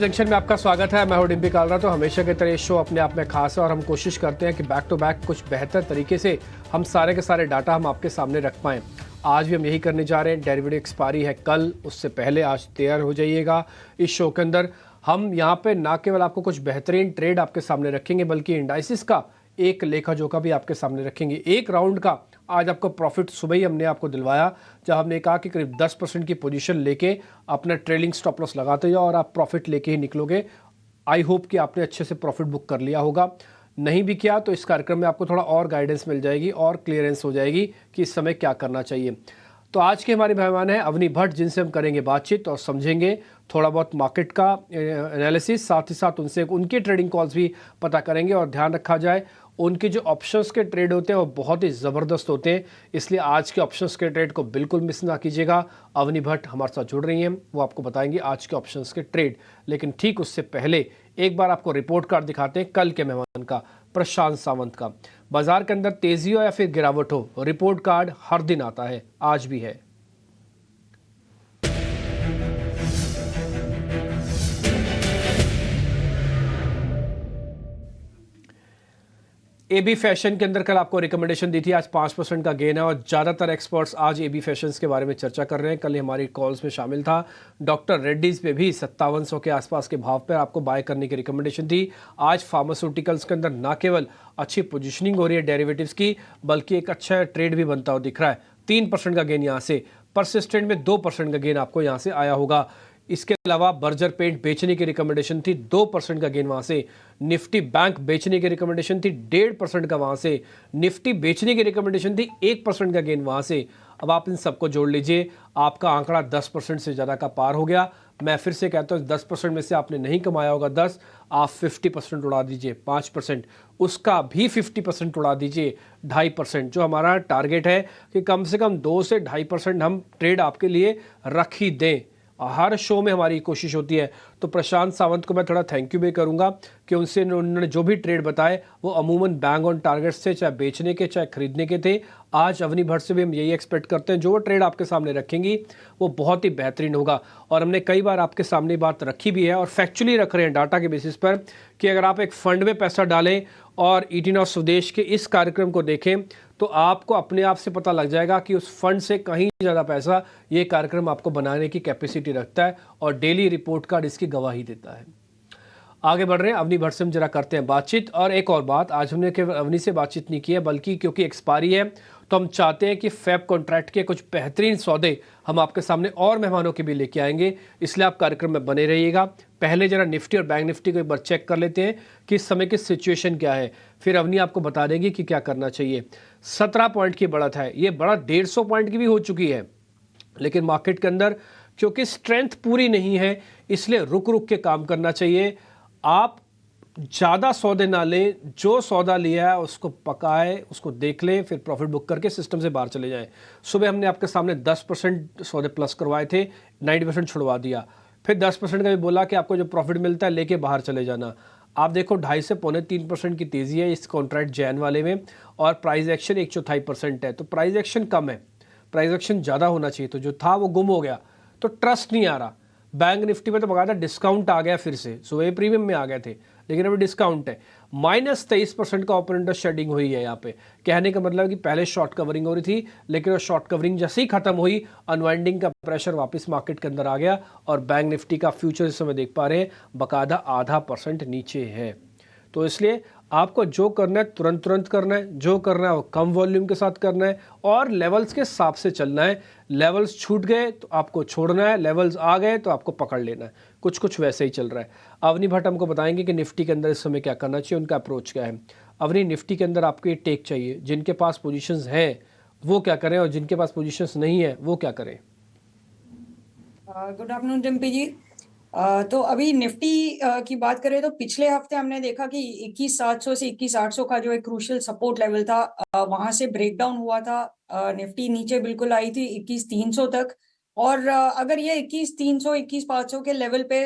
Junction में आपका स्वागत है। मैं हूं डिम्पी कालरा। तो हमेशा की तरह ये शो अपने आप में खास है और हम कोशिश करते हैं कि बैक टू बैक कुछ बेहतर तरीके से हम सारे के सारे डाटा हम आपके सामने रख पाएं। आज भी हम यही करने जा रहे हैं। डेरिवेटिव एक्सपायरी है कल, उससे पहले आज तैयार हो जाइएगा। इस शो के अंदर हम यहाँ पे ना केवल आपको कुछ बेहतरीन ट्रेड आपके सामने रखेंगे बल्कि इंडाइसिस का एक लेखा जोखा भी आपके सामने रखेंगे। एक राउंड का आज आपको प्रॉफिट सुबह ही हमने आपको दिलवाया, जब हमने कहा कि करीब 10% की पोजीशन लेके अपना ट्रेलिंग स्टॉप लॉस लगाते जाओ और आप प्रॉफिट लेके ही निकलोगे। आई होप कि आपने अच्छे से प्रॉफिट बुक कर लिया होगा। नहीं भी किया तो इस कार्यक्रम में आपको थोड़ा और गाइडेंस मिल जाएगी और क्लियरेंस हो जाएगी कि इस समय क्या करना चाहिए। तो आज के हमारे मेहमान हैं अवनी भट्ट, जिनसे हम करेंगे बातचीत और समझेंगे थोड़ा बहुत मार्केट का एनालिसिस, साथ ही साथ उनसे उनके ट्रेडिंग कॉल्स भी पता करेंगे। और ध्यान रखा जाए, उनके जो ऑप्शंस के ट्रेड होते हैं वो बहुत ही ज़बरदस्त होते हैं, इसलिए आज के ऑप्शंस के ट्रेड को बिल्कुल मिस ना कीजिएगा। अवनी भट्ट हमारे साथ जुड़ रही हैं, वो आपको बताएंगे आज के ऑप्शंस के ट्रेड। लेकिन ठीक उससे पहले एक बार आपको रिपोर्ट कार्ड दिखाते हैं कल के मेहमान का, प्रशांत सावंत का। बाजार के अंदर तेजी हो या फिर गिरावट हो, रिपोर्ट कार्ड हर दिन आता है, आज भी है। एबी फैशन के अंदर कल आपको रिकमेंडेशन दी थी, आज 5% का गेन है और ज़्यादातर एक्सपर्ट्स आज एबी फैशंस के बारे में चर्चा कर रहे हैं। कल हमारी कॉल्स में शामिल था डॉक्टर रेड्डीज पे भी 5700 के आसपास के भाव पर आपको बाय करने की रिकमेंडेशन थी। आज फार्मास्यूटिकल्स के अंदर ना केवल अच्छी पोजिशनिंग हो रही है डेरिवेटिव्स की, बल्कि एक अच्छा ट्रेड भी बनता हुआ दिख रहा है। 3% का गेन यहाँ से, परसिस्टेंट में 2% का गेन आपको यहाँ से आया होगा। इसके अलावा बर्जर पेंट बेचने की रिकमेंडेशन थी, 2% का गेन वहां से। निफ्टी बैंक बेचने की रिकमेंडेशन थी, 1.5% का वहां से। निफ्टी बेचने की रिकमेंडेशन थी, 1% का गेन वहां से। अब आप इन सबको जोड़ लीजिए, आपका आंकड़ा 10% से ज़्यादा का पार हो गया। मैं फिर से कहता हूँ 10% में से आपने नहीं कमाया होगा 10, आप 50% उड़ा दीजिए, 5%, उसका भी 50% उड़ा दीजिए, 2.5%। जो हमारा टारगेट है कि कम से कम 2 से 2.5% हम ट्रेड आपके लिए रख ही दें। हर शो में हमारी कोशिश होती है। तो प्रशांत सावंत को मैं थोड़ा थैंक यू भी करूंगा कि उन्होंने जो भी ट्रेड बताए वो अमूमन बैंग ऑन टारगेट्स थे, चाहे बेचने के चाहे खरीदने के थे। आज अवनी भट्ट से भी हम यही एक्सपेक्ट करते हैं, जो वो ट्रेड आपके सामने रखेंगी वो बहुत ही बेहतरीन होगा। और हमने कई बार आपके सामने बात रखी भी है और फैक्चुअली रख रहे हैं डाटा के बेसिस पर कि अगर आप एक फंड में पैसा डालें और ईटीन ऑफ स्वदेश के इस कार्यक्रम को देखें तो आपको अपने आप से पता लग जाएगा कि उस फंड से कहीं ज़्यादा पैसा ये कार्यक्रम आपको बनाने की कैपेसिटी रखता है और डेली रिपोर्ट कार्ड इसकी गवाही देता है। आगे बढ़ रहे हैं, अवनी भट्ट से हम जरा करते हैं बातचीत। और एक और बात, आज हमने केवल अवनी से बातचीत नहीं की है, बल्कि क्योंकि एक्सपायरी है तो हम चाहते हैं कि फैब कॉन्ट्रैक्ट के कुछ बेहतरीन सौदे हम आपके सामने और मेहमानों के भी लेके आएंगे, इसलिए आप कार्यक्रम में बने रहिएगा। पहले जरा निफ्टी और बैंक निफ्टी को एक बार चेक कर लेते हैं कि इस समय की सिचुएशन क्या है, फिर अवनी आपको बता देगी कि क्या करना चाहिए। 17 पॉइंट की बढ़त है, ये बढ़त 150 पॉइंट की भी हो चुकी है, लेकिन मार्केट के अंदर क्योंकि स्ट्रेंथ पूरी नहीं है इसलिए रुक रुक के काम करना चाहिए। आप ज़्यादा सौदे ना लें, जो सौदा लिया है उसको पकाए, उसको देख लें, फिर प्रॉफिट बुक करके सिस्टम से बाहर चले जाएं। सुबह हमने आपके सामने 10% सौदे प्लस करवाए थे, 90% छुड़वा दिया, फिर 10% का भी बोला कि आपको जो प्रॉफिट मिलता है लेके बाहर चले जाना। आप देखो 2.5 से 3.25% की तेज़ी है इस कॉन्ट्रैक्ट जैन वाले में और प्राइस एक्शन 1/4% है। तो प्राइस एक्शन कम है, प्राइस एक्शन ज़्यादा होना चाहिए, तो जो था वो गुम हो गया, तो ट्रस्ट नहीं आ रहा। बैंक निफ्टी में तो बकायदा डिस्काउंट आ गया, फिर से सुबह प्रीमियम में आ गए थे लेकिन अभी डिस्काउंट है। -23% का ओपन इंटरेस्ट शेडिंग हुई है यहाँ पे। कहने का मतलब है कि पहले शॉर्ट कवरिंग हो रही थी, लेकिन वो शॉर्ट कवरिंग जैसे ही खत्म हुई अनवाइंडिंग का प्रेशर वापस मार्केट के अंदर आ गया और बैंक निफ्टी का फ्यूचर इस समय देख पा रहे हैं बकायदा 0.5% नीचे है। तो इसलिए आपको जो करना है तुरंत तुरंत करना है, जो करना है वो कम वॉल्यूम के साथ करना है और लेवल्स के हिसाब से चलना है। लेवल्स छूट गए तो आपको छोड़ना है, लेवल्स आ गए तो आपको पकड़ लेना है। कुछ कुछ वैसे ही चल रहा है। अवनी भट्ट हमको बताएंगे कि निफ्टी के अंदर इस समय क्या करना चाहिए, उनका अप्रोच क्या है। अवनी, निफ्टी के अंदर आपको ये टेक चाहिए, जिनके पास पोजिशंस हैं वो क्या करें और जिनके पास पोजिशंस नहीं है वो क्या करें। गुड आफ्टरनून डिम्पी जी। तो अभी निफ्टी की बात करें तो पिछले हफ्ते हमने देखा कि 21,700 से 21,800 का जो एक क्रूशियल सपोर्ट लेवल था वहां से ब्रेकडाउन हुआ था। निफ्टी नीचे बिल्कुल आई थी 21,300 तक। और अगर ये 21,300 21,500 के लेवल पे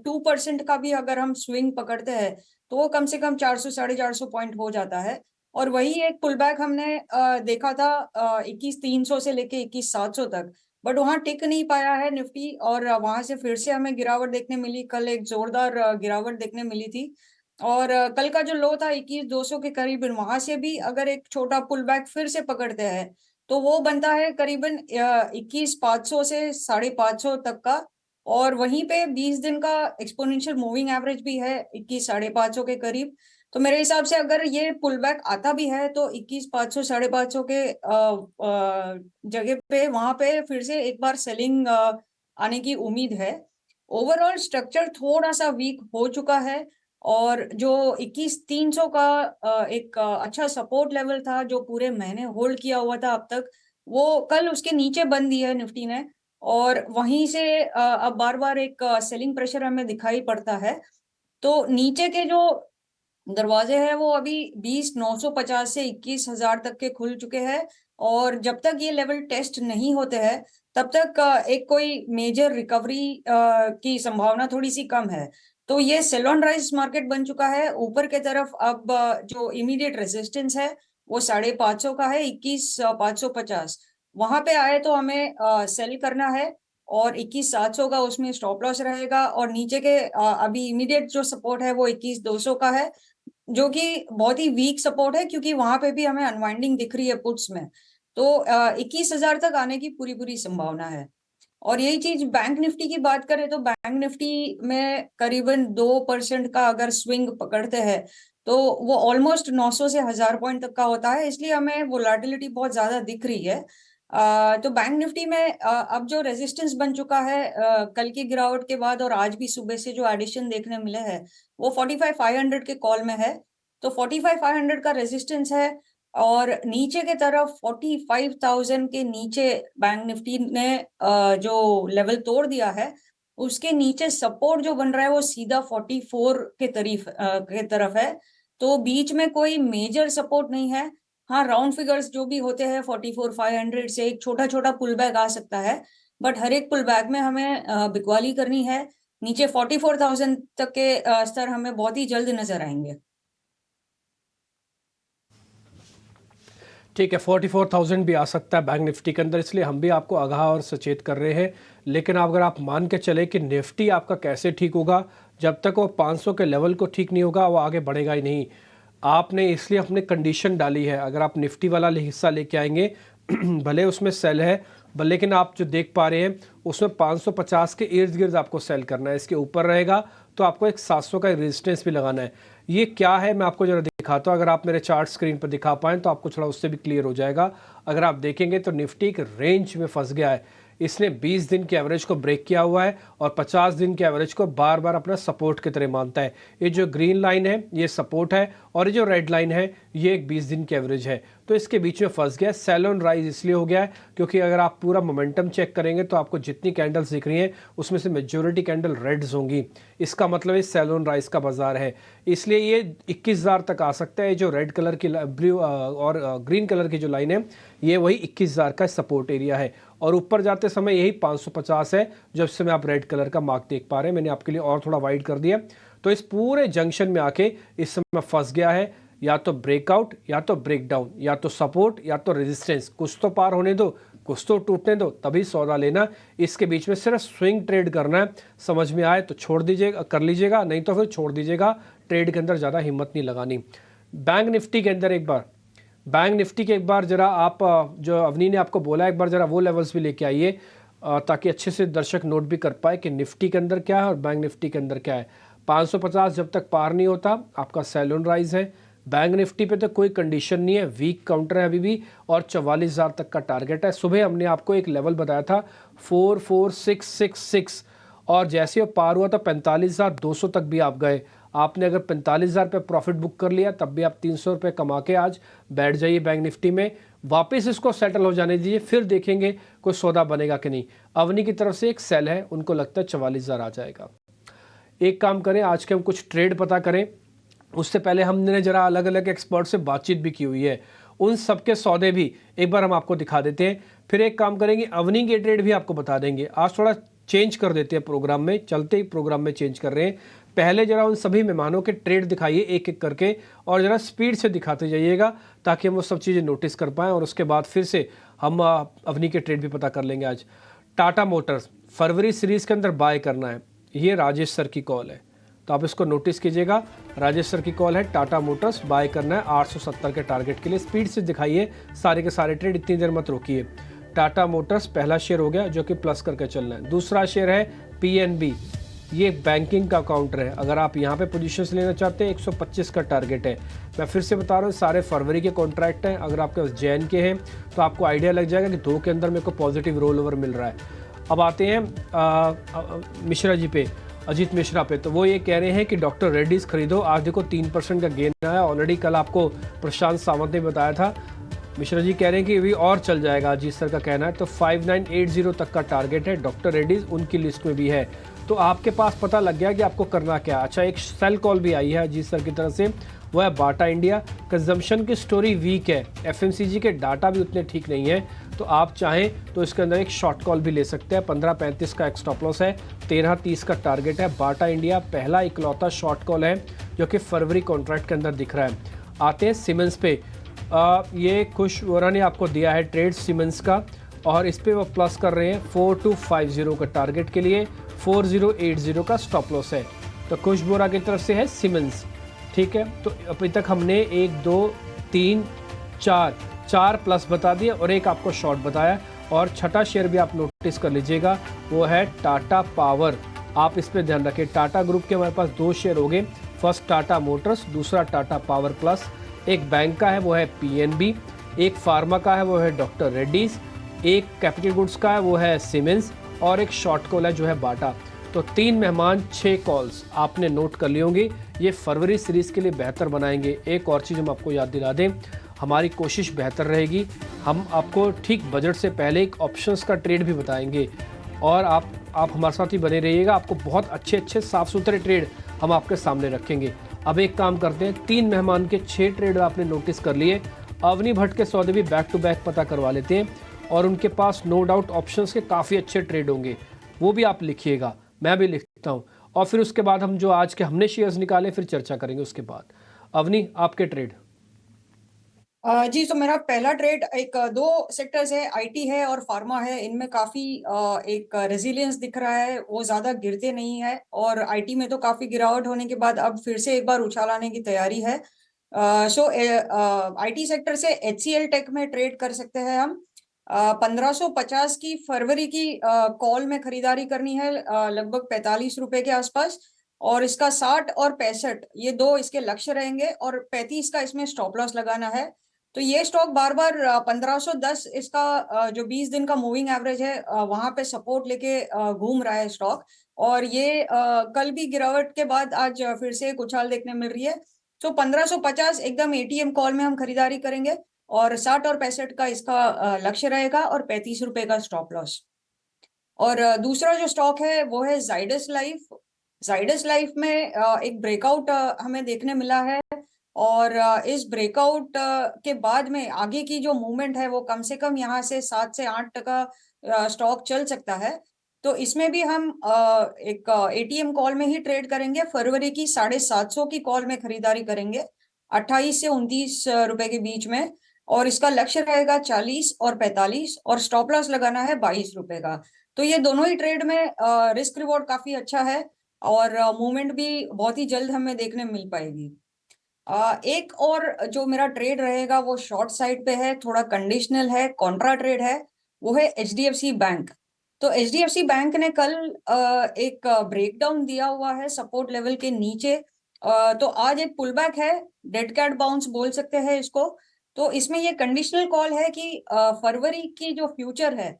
2% का भी अगर हम स्विंग पकड़ते हैं तो वो कम से कम 400 450 पॉइंट हो जाता है। और वही एक पुल बैक हमने देखा था 21,300 से लेके 21,700 तक। बट वहां टिक नहीं पाया है निफ्टी, और वहां से फिर से हमें गिरावट देखने मिली। कल एक जोरदार गिरावट देखने मिली थी, और कल का जो लो था 21,200 के करीब, वहां से भी अगर एक छोटा पुल बैक फिर से पकड़ते हैं तो वो बनता है करीबन 21,500 से 550 तक का। और वहीं पे 20 दिन का एक्सपोनेंशियल मूविंग एवरेज भी है 21,550 के करीब। तो मेरे हिसाब से अगर ये पुल बैक आता भी है तो 21,500 550 के जगह पे वहां पे फिर से एक बार सेलिंग आने की उम्मीद है। ओवरऑल स्ट्रक्चर थोड़ा सा वीक हो चुका है, और जो 21,300 का एक अच्छा सपोर्ट लेवल था जो पूरे महीने होल्ड किया हुआ था अब तक, वो कल उसके नीचे बंद दिया है निफ्टी ने। और वहीं से अब बार बार एक सेलिंग प्रेशर हमें दिखाई पड़ता है। तो नीचे के जो दरवाजे हैं वो अभी 20,950 से 21,000 तक के खुल चुके हैं, और जब तक ये लेवल टेस्ट नहीं होते हैं तब तक एक कोई मेजर रिकवरी की संभावना थोड़ी सी कम है। तो ये सेल ऑन राइज मार्केट बन चुका है ऊपर के तरफ। अब जो इमीडिएट रेजिस्टेंस है वो 550 का है, 21,550 वहां पे आए तो हमें सेल करना है, और 21,700 का उसमें स्टॉप लॉस रहेगा। और नीचे के अभी इमीडिएट जो सपोर्ट है वो 21,200 का है, जो कि बहुत ही वीक सपोर्ट है, क्योंकि वहां पे भी हमें अनवाइंडिंग दिख रही है पुट्स में। तो 21,000 तक आने की पूरी पूरी संभावना है। और यही चीज बैंक निफ्टी की बात करें तो बैंक निफ्टी में करीबन 2% का अगर स्विंग पकड़ते हैं तो वो ऑलमोस्ट 900 से 1,000 पॉइंट तक का होता है, इसलिए हमें वोलेटिलिटी बहुत ज्यादा दिख रही है। तो बैंक निफ्टी में अब जो रेजिस्टेंस बन चुका है कल की गिरावट के बाद, और आज भी सुबह से जो एडिशन देखने मिले हैं वो 45,500 के कॉल में है। तो 45,500 का रेजिस्टेंस है, और नीचे के तरफ 45,000 के नीचे बैंक निफ्टी ने जो लेवल तोड़ दिया है, उसके नीचे सपोर्ट जो बन रहा है वो सीधा 44 के तरफ है। तो बीच में कोई मेजर सपोर्ट नहीं है। हाँ, राउंड फिगर्स जो भी होते हैं 44,500 से एक छोटा छोटा पुल बैक आ सकता है, बट हर एक पुल बैक में हमें बिकवाली करनी है। नीचे 44,000 तक के स्तर हमें बहुत ही जल्द नजर आएंगे। ठीक है, 44,000 भी आ सकता है बैंक निफ्टी के अंदर, इसलिए हम भी आपको आगाह और सचेत कर रहे हैं। लेकिन अगर आप मान के चले कि निफ्टी आपका कैसे ठीक होगा, जब तक वो 500 के लेवल को ठीक नहीं होगा वो आगे बढ़ेगा ही नहीं। आपने इसलिए अपने कंडीशन डाली है, अगर आप निफ्टी वाला हिस्सा लेके आएंगे भले उसमें सेल है, लेकिन आप जो देख पा रहे हैं उसमें 550 के इर्द गिर्द आपको सेल करना है। इसके ऊपर रहेगा तो आपको एक 700 का रेजिस्टेंस भी लगाना है। ये क्या है मैं आपको जरा दिखाता हूँ, अगर आप मेरे चार्ट स्क्रीन पर दिखा पाएँ तो आपको थोड़ा उससे भी क्लियर हो जाएगा। अगर आप देखेंगे तो निफ्टी एक रेंज में फंस गया है, इसने 20 दिन के एवरेज को ब्रेक किया हुआ है और 50 दिन के एवरेज को बार बार अपना सपोर्ट की तरह मानता है। ये जो ग्रीन लाइन है ये सपोर्ट है, और ये जो रेड लाइन है ये एक 20 दिन की एवरेज है। तो इसके बीच में फंस गया। सेल ऑन राइज इसलिए हो गया है क्योंकि अगर आप पूरा मोमेंटम चेक करेंगे तो आपको जितनी कैंडल्स दिख रही हैं उसमें से मेजोरिटी कैंडल रेड्स होंगी। इसका मतलब ये सेल ऑन राइज का बाजार है, इसलिए ये 21,000 तक आ सकता है। जो रेड कलर की ब्लू और ग्रीन कलर की जो लाइन है ये वही 21,000 का सपोर्ट एरिया है, और ऊपर जाते समय यही 550 है जब से मैं आप रेड कलर का मार्क देख पा रहे हैं। मैंने आपके लिए और थोड़ा वाइड कर दिया। तो इस पूरे जंक्शन में आके इस समय फंस गया है, या तो ब्रेकआउट या तो ब्रेकडाउन, या तो सपोर्ट या तो रेजिस्टेंस। कुछ तो पार होने दो, कुछ तो टूटने दो, तभी सौदा लेना। इसके बीच में सिर्फ स्विंग ट्रेड करना है। समझ में आए तो छोड़ दीजिएगा, कर लीजिएगा, नहीं तो फिर छोड़ दीजिएगा। ट्रेड के अंदर ज़्यादा हिम्मत नहीं लगानी। बैंक निफ्टी के अंदर बैंक निफ्टी के एक बार जरा आप जो अवनी ने आपको बोला एक बार जरा वो लेवल्स भी लेके आइए, ताकि अच्छे से दर्शक नोट भी कर पाए कि निफ्टी के अंदर क्या है और बैंक निफ्टी के अंदर क्या है। 550 जब तक पार नहीं होता आपका सेल ऑन राइज है। बैंक निफ्टी पे तो कोई कंडीशन नहीं है, वीक काउंटर है अभी भी, और 44,000 तक का टारगेट है। सुबह हमने आपको एक लेवल बताया था 44,666, और जैसे वो पार हुआ तो 45,200 तक भी आप गए। आपने अगर 45,000 पे प्रॉफिट बुक कर लिया तब भी आप 300 रुपये कमा के आज बैठ जाइए बैंक निफ्टी में। वापस इसको सेटल हो जाने दीजिए, फिर देखेंगे कोई सौदा बनेगा कि नहीं। अवनी की तरफ से एक सेल है, उनको लगता है 44,000 आ जाएगा। एक काम करें, आज के हम कुछ ट्रेड पता करें। उससे पहले हमने जरा अलग अलग एक्सपर्ट से बातचीत भी की हुई है, उन सबके सौदे भी एक बार हम आपको दिखा देते हैं। फिर एक काम करेंगे, अवनी के ट्रेड भी आपको बता देंगे। आज थोड़ा चेंज कर देते हैं प्रोग्राम में, चलते ही प्रोग्राम में चेंज कर रहे हैं। पहले जरा उन सभी मेहमानों के ट्रेड दिखाइए एक एक करके, और जरा स्पीड से दिखाते जाइएगा ताकि हम वो सब चीज़ें नोटिस कर पाएँ, और उसके बाद फिर से हम अवनी के ट्रेड भी पता कर लेंगे आज। टाटा मोटर्स फरवरी सीरीज के अंदर बाय करना है, ये राजेश सर की कॉल है, तो आप इसको नोटिस कीजिएगा। राजेश सर की कॉल है, टाटा मोटर्स बाय करना है 870 के टारगेट के लिए। स्पीड से दिखाइए सारे के सारे ट्रेड, इतनी देर मत रोकिए। टाटा मोटर्स पहला शेयर हो गया जो कि प्लस करके चलना है। दूसरा शेयर है पीएनबी, ये बैंकिंग का काउंटर है। अगर आप यहाँ पे पोजीशंस लेना चाहते हैं 125 का टारगेट है। मैं फिर से बता रहा हूँ सारे फरवरी के कॉन्ट्रैक्ट हैं। अगर आपके पास जैन के हैं तो आपको आइडिया लग जाएगा कि 2 के अंदर मेरे को पॉजिटिव रोल ओवर मिल रहा है। अब आते हैं मिश्रा जी पे, अजीत मिश्रा पे। तो वो ये कह रहे हैं कि डॉक्टर रेड्डीज खरीदो, आज देखो 3% का गेन आया। ऑलरेडी कल आपको प्रशांत सावंत ने बताया था। मिश्रा जी कह रहे हैं कि अभी और चल जाएगा, अजीत सर का कहना है। तो 5980 तक का टारगेट है। डॉक्टर रेड्डीज उनकी लिस्ट में भी है। तो आपके पास पता लग गया कि आपको करना क्या। अच्छा, एक सेल कॉल भी आई है अजीत सर की तरफ से, वो है बाटा इंडिया। कंजम्पशन की स्टोरी वीक है, एफएमसीजी के डाटा भी उतने ठीक नहीं है, तो आप चाहें तो इसके अंदर एक शॉर्ट कॉल भी ले सकते हैं। 15.35 का एक स्टॉप लॉस है, 13.30 का टारगेट है। बाटा इंडिया पहला इकलौता शॉर्ट कॉल है जो कि फरवरी कॉन्ट्रैक्ट के अंदर दिख रहा है। आते हैं सीमेंस पे। ये खुश वोरा ने आपको दिया है ट्रेड सीमेंस का, और इस पे वो प्लस कर रहे हैं 4250 का टारगेट के लिए, 4080 का स्टॉप लॉस है। तो खुश बोरा की तरफ से है सीमेंस। ठीक है, तो अभी तक हमने 1 2 3 4 प्लस बता दिए और एक आपको शॉर्ट बताया। और छठा शेयर भी आप नोटिस कर लीजिएगा, वो है टाटा पावर। आप इस पे ध्यान रखें। टाटा ग्रुप के हमारे पास 2 शेयर हो गए, फर्स्ट टाटा मोटर्स, दूसरा टाटा पावर प्लस। एक बैंक का है वो है पीएनबी, एक फार्मा का है वो है डॉक्टर रेड्डीज, एक कैपिटल गुड्स का है वो है सीमेंस, और एक शॉर्ट कॉल है जो है बाटा। तो 3 मेहमान 6 कॉल्स आपने नोट कर ली होंगी। ये फरवरी सीरीज के लिए बेहतर बनाएंगे। एक और चीज़ हम आपको याद दिला दें, हमारी कोशिश बेहतर रहेगी, हम आपको ठीक बजट से पहले एक ऑप्शंस का ट्रेड भी बताएंगे, और आप हमारे साथ ही बने रहिएगा। आपको बहुत अच्छे साफ सुथरे ट्रेड हम आपके सामने रखेंगे। अब एक काम करते हैं, 3 मेहमान के 6 ट्रेड आपने नोटिस कर लिए। अवनी भट्ट के सौदे भी बैक टू बैक पता करवा लेते हैं, और उनके पास नो डाउट ऑप्शंस के काफ़ी अच्छे ट्रेड होंगे, वो भी आप लिखिएगा, मैं भी लिखता हूँ। और फिर उसके बाद हम जो आज के हमने शेयर्स निकाले फिर चर्चा करेंगे उसके बाद। अवनी, आपके ट्रेड। जी, तो मेरा पहला ट्रेड एक 2 सेक्टर्स है, आईटी है और फार्मा है। इनमें काफी एक रेजिलियंस दिख रहा है, वो ज्यादा गिरते नहीं है, और आईटी में तो काफी गिरावट होने के बाद अब फिर से एक बार उछाल आने की तैयारी है। सो आईटी सेक्टर से एचसीएल टेक में ट्रेड कर सकते हैं हम। 1550 की फरवरी की कॉल में खरीदारी करनी है, लगभग 45 रुपए के आसपास, और इसका 60 और 65 ये 2 इसके लक्ष्य रहेंगे, और 35 का इसमें स्टॉप लॉस लगाना है। तो ये स्टॉक बार बार 1510 इसका जो 20 दिन का मूविंग एवरेज है वहां पे सपोर्ट लेके घूम रहा है स्टॉक, और ये कल भी गिरावट के बाद आज फिर से एक उछाल देखने मिल रही है। तो 1550 एकदम एटीएम कॉल में हम खरीदारी करेंगे, और 60 और 65 का इसका लक्ष्य रहेगा, और 35 रुपए का स्टॉप लॉस। और दूसरा जो स्टॉक है वो है जाइडस लाइफ। जाइडस लाइफ में एक ब्रेकआउट हमें देखने मिला है, और इस ब्रेकआउट के बाद में आगे की जो मूवमेंट है वो कम से कम यहाँ से 7 से 8% स्टॉक चल सकता है। तो इसमें भी हम एक एटीएम कॉल में ही ट्रेड करेंगे, फरवरी की 750 की कॉल में खरीदारी करेंगे, 28 से 29 रुपए के बीच में, और इसका लक्ष्य रहेगा 40 और 45, और स्टॉप लॉस लगाना है 22 रुपए का। तो ये दोनों ही ट्रेड में रिस्क रिवॉर्ड काफी अच्छा है, और मूवमेंट भी बहुत ही जल्द हमें देखने मिल पाएगी। एक और जो मेरा ट्रेड रहेगा वो शॉर्ट साइड पे है, थोड़ा कंडीशनल है, कॉन्ट्रा ट्रेड है, वो है एचडीएफसी बैंक। तो एचडीएफसी बैंक ने कल एक ब्रेकडाउन दिया हुआ है सपोर्ट लेवल के नीचे। तो आज एक पुल बैक है, डेड कैट बाउंस बोल सकते हैं इसको। तो इसमें ये कंडीशनल कॉल है कि फरवरी की जो फ्यूचर है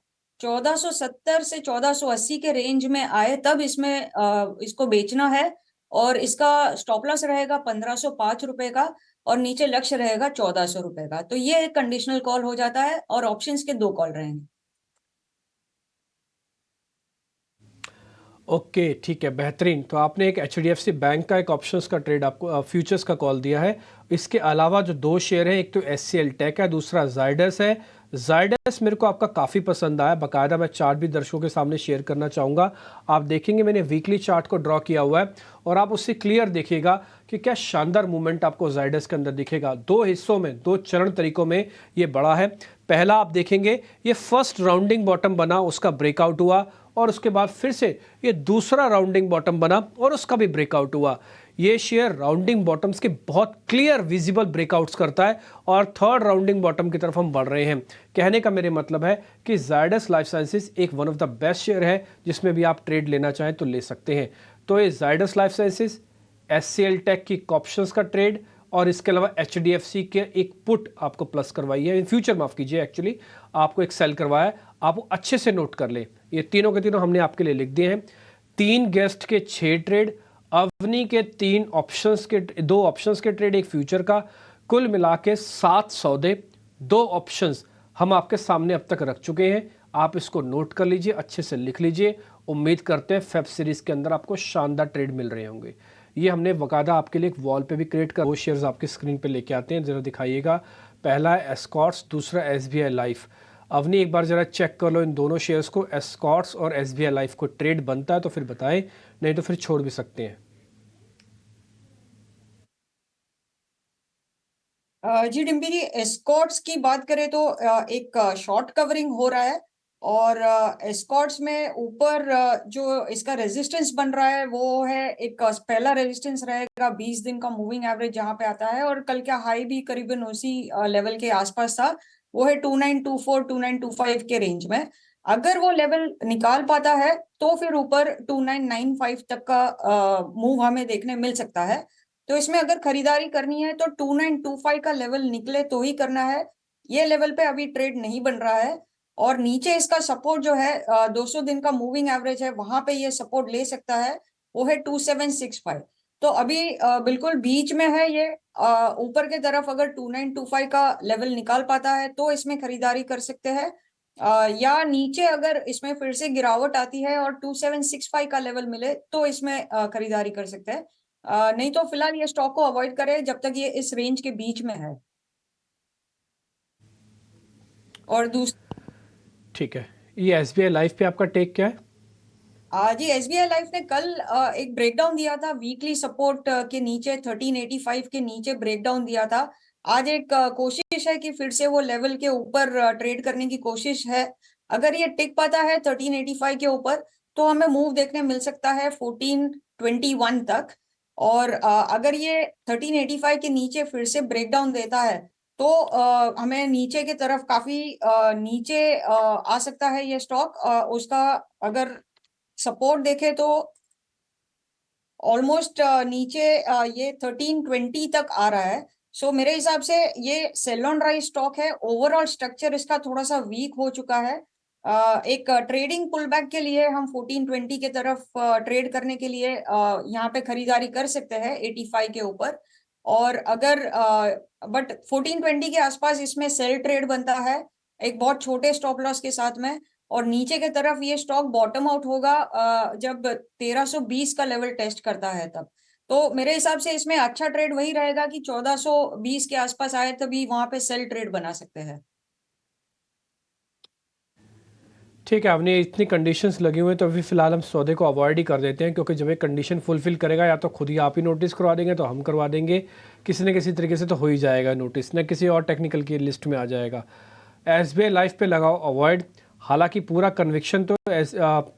1470 से 1480 के रेंज में आए तब इसमें इसको बेचना है, और इसका स्टॉप लॉस रहेगा 1505 रुपए का, और नीचे लक्ष्य रहेगा 1400 रुपए का। तो ये एक कंडीशनल कॉल हो जाता है, और ऑप्शंस के 2 कॉल रहेंगे। ओके, ठीक है, बेहतरीन। तो आपने एक एचडीएफसी बैंक का एक ऑप्शंस का ट्रेड आपको फ्यूचर्स का कॉल दिया है। इसके अलावा जो दो शेयर हैं, एक तो एचसीएल टेक है, दूसरा जाइडस है। जाइडस मेरे को आपका काफ़ी पसंद आया, बाकायदा मैं चार्ट भी दर्शकों के सामने शेयर करना चाहूँगा। आप देखेंगे मैंने वीकली चार्ट को ड्रॉ किया हुआ है और आप उससे क्लियर देखिएगा कि क्या शानदार मूवमेंट आपको जाइडस के अंदर दिखेगा। दो हिस्सों में, दो चरण तरीकों में ये बड़ा है। पहला आप देखेंगे ये फर्स्ट राउंडिंग बॉटम बना, उसका ब्रेकआउट हुआ और उसके बाद फिर से ये दूसरा राउंडिंग बॉटम बना और उसका भी ब्रेकआउट हुआ। ये शेयर राउंडिंग बॉटम्स के बहुत क्लियर विजिबल ब्रेकआउट्स करता है और थर्ड राउंडिंग बॉटम की तरफ हम बढ़ रहे हैं। कहने का मेरे मतलब है कि जायडस लाइफ साइंसेज एक one of the best share है, जिसमें भी आप ट्रेड लेना चाहें तो ले सकते हैं। तो ये Zydus life sciences, HCL tech की ऑप्शंस का ट्रेड और इसके अलावा एचडीएफसी के एक पुट आपको प्लस करवाई है, इन फ्यूचर माफ कीजिए, एक्चुअली आपको एक सेल करवाया है। आप वो अच्छे से नोट कर लें, ये तीनों के तीनों हमने आपके लिए लिख दिए हैं। 3 गेस्ट के 6 ट्रेड, अवनी के 3 ऑप्शंस के 2 ऑप्शंस के ट्रेड, एक फ्यूचर का, कुल मिला के 7 सौदे, 2 ऑप्शंस हम आपके सामने अब तक रख चुके हैं। आप इसको नोट कर लीजिए, अच्छे से लिख लीजिए। उम्मीद करते हैं फेब सीरीज के अंदर आपको शानदार ट्रेड मिल रहे होंगे। ये हमने बकायदा आपके लिए एक वॉल पे भी क्रिएट कर, वो शेयर्स आपकी स्क्रीन पे लेके आते हैं, जरा दिखाइएगा। पहला है एस्कॉर्ट्स, दूसरा एसबीआई लाइफ। अवनी एक बार जरा चेक कर लो इन दोनों शेयर्स को, एस्कॉर्ट्स और एसबीआई लाइफ को ट्रेड बनता है तो फिर बताएं, नहीं तो फिर छोड़ भी सकते हैं। जी डिम्पी जी, एस्कॉर्ट्स की बात करें तो एक शॉर्ट कवरिंग हो रहा है और एस्कॉर्ट्स में ऊपर जो इसका रेजिस्टेंस बन रहा है वो है एक पहला रेजिस्टेंस रहेगा 20 दिन का मूविंग एवरेज जहां पे आता है, और कल का हाई भी करीबन उसी लेवल के आसपास था, वो है 2924 2925 के रेंज में। अगर वो लेवल निकाल पाता है तो फिर ऊपर 2995 तक का मूव हमें देखने मिल सकता है। तो इसमें अगर खरीदारी करनी है तो 2925 का लेवल निकले तो ही करना है। ये लेवल पे अभी ट्रेड नहीं बन रहा है और नीचे इसका सपोर्ट जो है 200 दिन का मूविंग एवरेज है, वहां पे ये सपोर्ट ले सकता है, वो है 2765। तो अभी बिल्कुल बीच में है ये। ऊपर के तरफ अगर 2925 का लेवल निकाल पाता है तो इसमें खरीदारी कर सकते हैं, या नीचे अगर इसमें फिर से गिरावट आती है और 2765 का लेवल मिले तो इसमें खरीदारी कर सकते हैं। नहीं तो फिलहाल ये स्टॉक को अवॉइड करें जब तक ये इस रेंज के बीच में है। और ठीक है, ये एसबीआई लाइफ पे आपका टेक क्या है? जी एसबीआई लाइफ ने कल एक ब्रेकडाउन दिया था, वीकली सपोर्ट के नीचे 1385 के नीचे ब्रेकडाउन दिया था। आज एक कोशिश है कि फिर से वो लेवल के ऊपर ट्रेड करने की कोशिश है। अगर ये टिक पाता है 1385 के ऊपर तो हमें मूव देखने मिल सकता है 1421 तक। और अगर ये 1385 के नीचे फिर से ब्रेकडाउन देता है तो हमें नीचे की तरफ काफी नीचे आ सकता है ये स्टॉक। उसका अगर सपोर्ट देखे तो ऑलमोस्ट नीचे ये 1320 तक आ रहा है। सो मेरे हिसाब से ये सेल ऑन राइज स्टॉक है। ओवरऑल स्ट्रक्चर इसका थोड़ा सा वीक हो चुका है। एक ट्रेडिंग पुलबैक के लिए हम 1420 के तरफ ट्रेड करने के लिए यहाँ पे खरीदारी कर सकते हैं 85 के ऊपर। और अगर बट 1420 के आसपास इसमें सेल ट्रेड बनता है एक बहुत छोटे स्टॉप लॉस के साथ में, और नीचे के तरफ ये स्टॉक बॉटम आउट होगा जब 1320 का लेवल टेस्ट करता है तब। तो मेरे हिसाब से इसमें अच्छा ट्रेड वही रहेगा कि 1420 के आसपास आए तभी वहां पे सेल ट्रेड बना सकते हैं। ठीक है, आपने इतनी कंडीशंस लगी हुई हैं तो अभी फ़िलहाल हम सौदे को अवॉइड ही कर देते हैं, क्योंकि जब ये कंडीशन फुलफिल करेगा या तो खुद ही आप ही नोटिस करवा देंगे तो हम करवा देंगे, किसी न किसी तरीके से तो हो ही जाएगा नोटिस, न किसी और टेक्निकल की लिस्ट में आ जाएगा। एसबीआई लाइफ पे लगाओ अवॉइड। हालांकि पूरा कन्विक्शन तो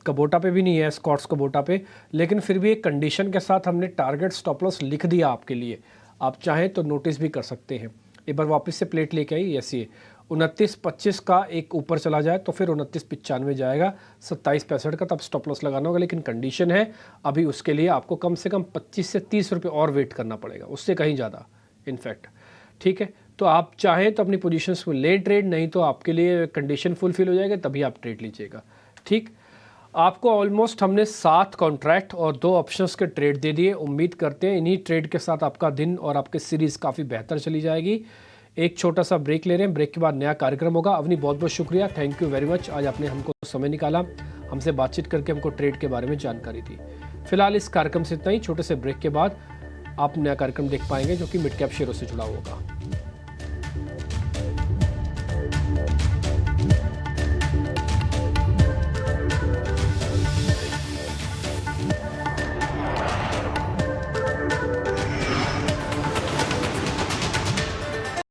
कबोटा पे भी नहीं है, स्कॉट्स कबोटा पे, लेकिन फिर भी एक कंडीशन के साथ हमने टारगेट स्टॉप लॉस लिख दिया आपके लिए। आप चाहें तो नोटिस भी कर सकते हैं। एक बार वापस से प्लेट लेके आई, ऐसी 29.25 का एक ऊपर चला जाए तो फिर 29.95 जाएगा, 27.65 का तब स्टॉप लॉस लगाना होगा। लेकिन कंडीशन है अभी उसके लिए आपको कम से कम 25 से 30 रुपये और वेट करना पड़ेगा, उससे कहीं ज़्यादा इनफैक्ट। ठीक है, तो आप चाहें तो अपनी पोजीशंस को ले ट्रेड, नहीं तो आपके लिए कंडीशन फुलफिल हो जाएगा तभी आप ट्रेड लीजिएगा। ठीक, आपको ऑलमोस्ट हमने 7 कॉन्ट्रैक्ट और 2 ऑप्शंस के ट्रेड दे दिए। उम्मीद करते हैं इन्हीं ट्रेड के साथ आपका दिन और आपकी सीरीज़ काफ़ी बेहतर चली जाएगी। एक छोटा सा ब्रेक ले रहे हैं, ब्रेक के बाद नया कार्यक्रम होगा। अवनी बहुत बहुत शुक्रिया, थैंक यू वेरी मच, आज आपने हमको समय निकाला हमसे बातचीत करके हमको ट्रेड के बारे में जानकारी दी। फिलहाल इस कार्यक्रम से इतना ही। छोटे से ब्रेक के बाद आप नया कार्यक्रम देख पाएंगे जो कि मिड कैप शेयरों से जुड़ा होगा।